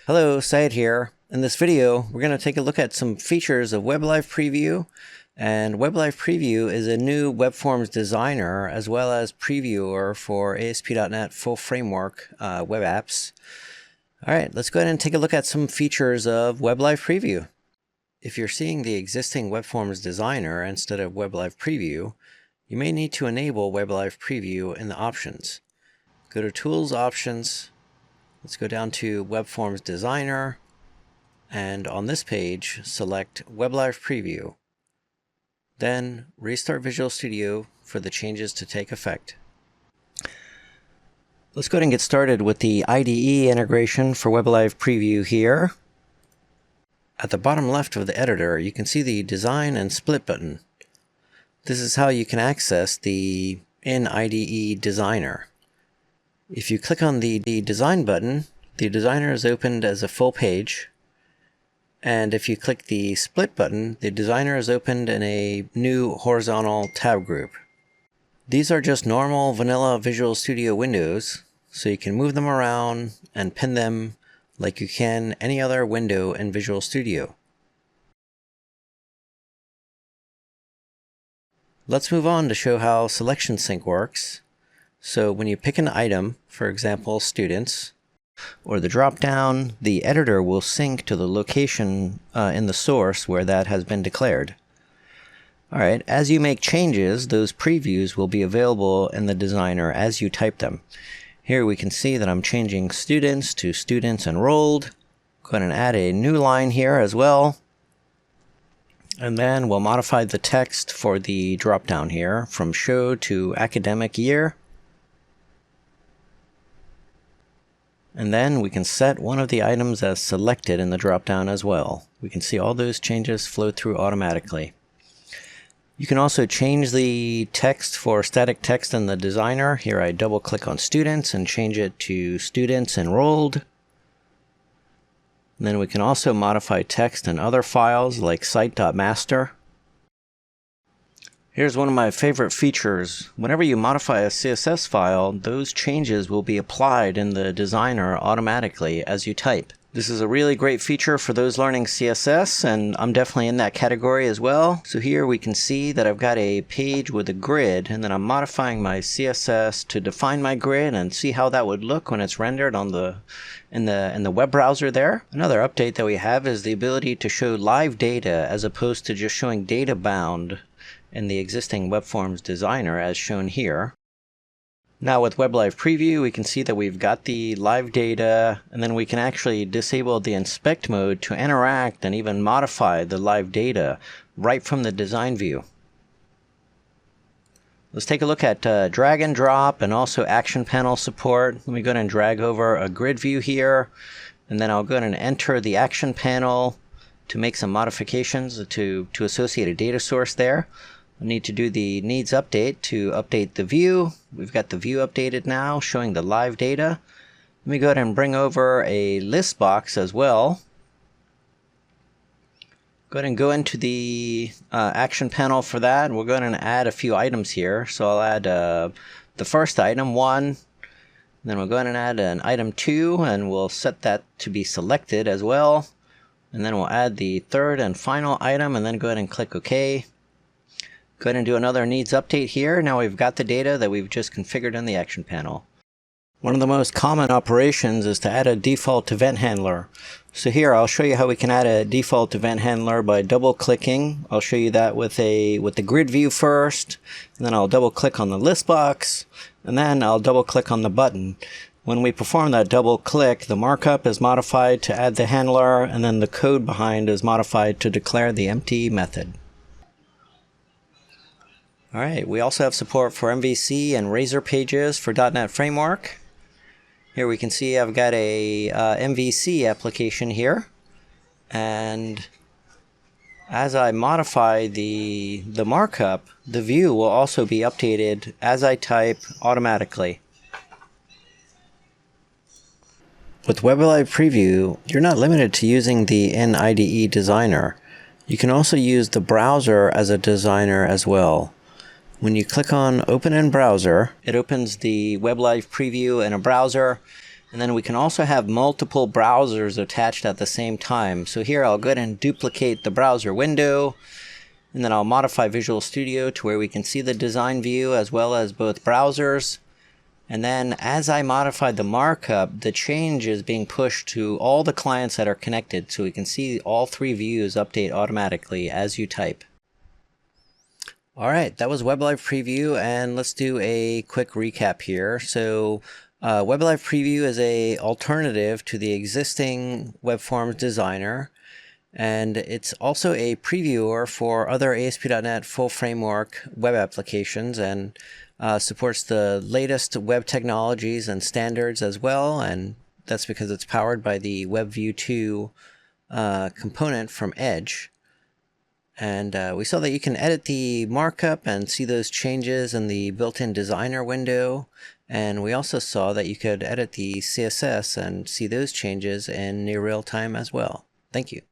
Hello, Syed here. In this video, we're going to take a look at some features of WebLive Preview. And WebLive Preview is a new web forms designer as well as previewer for ASP.NET Full Framework web apps. All right, let's go ahead and take a look at some features of WebLive Preview. If you're seeing the existing web forms designer instead of WebLive Preview, you may need to enable WebLive Preview in the options. Go to Tools, Options. Let's go down to Web Forms Designer, and on this page, select WebLive Preview. Then restart Visual Studio for the changes to take effect. Let's go ahead and get started with the IDE integration for WebLive Preview here. At the bottom left of the editor, you can see the Design and Split button. This is how you can access the IDE Designer. If you click on the Design button, the designer is opened as a full page. And if you click the Split button, the designer is opened in a new horizontal tab group. These are just normal vanilla Visual Studio windows, so you can move them around and pin them like you can any other window in Visual Studio. Let's move on to show how selection sync works. So when you pick an item, for example, students, or the drop-down, the editor will sync to the location in the source where that has been declared. Alright, as you make changes, those previews will be available in the designer as you type them. Here we can see that I'm changing students to students enrolled. Go ahead and add a new line here as well. And then we'll modify the text for the drop-down here from show to academic year. And then we can set one of the items as selected in the drop-down as well. We can see all those changes flow through automatically. You can also change the text for static text in the designer. Here I double click on students and change it to students enrolled. And then we can also modify text in other files like site.master. Here's one of my favorite features. Whenever you modify a CSS file, those changes will be applied in the designer automatically as you type. This is a really great feature for those learning CSS, and I'm definitely in that category as well. So here we can see that I've got a page with a grid, and then I'm modifying my CSS to define my grid and see how that would look when it's rendered on in the web browser there. Another update that we have is the ability to show live data as opposed to just showing data bound in the existing web forms designer as shown here. Now with WebLive Preview, we can see that we've got the live data, and then we can actually disable the inspect mode to interact and even modify the live data right from the design view. Let's take a look at drag and drop and also action panel support. Let me go ahead and drag over a grid view here, and then I'll go ahead and enter the action panel to make some modifications to associate a data source there. I need to do the needs update to update the view. We've got the view updated now, showing the live data. Let me go ahead and bring over a list box as well. Go ahead and go into the action panel for that. We'll go ahead and add a few items here. So I'll add the first item, 1. Then we'll go ahead and add an item 2, and we'll set that to be selected as well. And then we'll add the third and final item, and then go ahead and click OK. Go ahead and do another needs update here. Now we've got the data that we've just configured in the action panel. One of the most common operations is to add a default event handler. So here I'll show you how we can add a default event handler by double clicking. I'll show you that with the grid view first, and then I'll double click on the list box, and then I'll double click on the button. When we perform that double click, the markup is modified to add the handler, and then the code behind is modified to declare the empty method. Alright, we also have support for Mvc and Razer Pages for .NET Framework. Here we can see I've got a Mvc application here, and as I modify the markup, the view will also be updated as I type automatically. With WebLive Preview, you're not limited to using the IDE Designer. You can also use the browser as a designer as well. When you click on Open in Browser, it opens the Web Live preview in a browser, and then we can also have multiple browsers attached at the same time. So here I'll go ahead and duplicate the browser window, and then I'll modify Visual Studio to where we can see the design view as well as both browsers. And then as I modify the markup, the change is being pushed to all the clients that are connected, so we can see all three views update automatically as you type. Alright, that was Web Live Preview, and let's do a quick recap here. So Web Live Preview is an alternative to the existing Web Forms Designer, and it's also a previewer for other ASP.NET Full Framework web applications, and supports the latest web technologies and standards as well, and that's because it's powered by the WebView 2 component from Edge. And we saw that you can edit the markup and see those changes in the built-in designer window. And we also saw that you could edit the CSS and see those changes in near real time as well. Thank you.